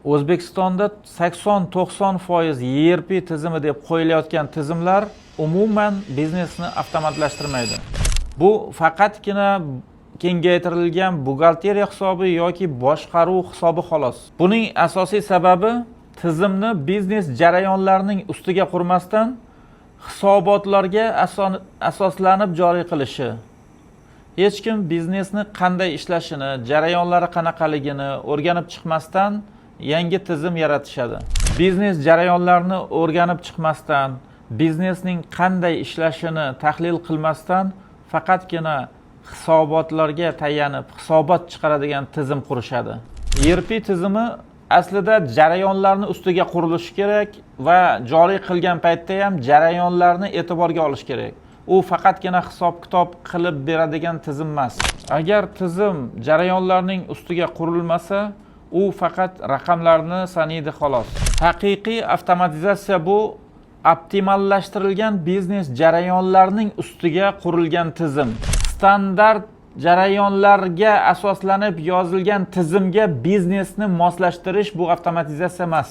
O'zbekistonda 80-90% ERP tizimi deb qo'yilayotgan tizimlar umuman biznesni avtomatlashtirmaydi. Bu faqatgina kengaytirilgan buxgalteriya hisobi yoki boshqaruv hisobi xolos. Buning asosiy sababi tizimni biznes jarayonlarining ustiga qurmasdan hisobotlarga asoslanib joriy qilishi. Hech kim biznesni qanday ishlashini, jarayonlari qanaqaligini o'rganib chiqmasdan yangi tizim yaratishadi. Biznes jarayonlarini o'rganib chiqmasdan, biznesning qanday ishlashini tahlil qilmasdan faqatgina hisobotlarga tayanib hisobot chiqaradigan tizim qurishadi. ERP tizimi aslida jarayonlarni ustiga qurilishi kerak va joriy qilgan paytda ham jarayonlarni e'tiborga olish kerak. U faqatgina hisob-kitob qilib beradigan tizim emas. Agar tizim jarayonlarning ustiga qurilmasa, u faqat raqamlarni sanaydi xolos. Haqiqiy avtomatizatsiya bu optimallashtirilgan biznes jarayonlarining ustiga qurilgan tizim. Standart jarayonlarga asoslanib yozilgan tizimga biznesni moslashtirish bu avtomatizatsiya emas.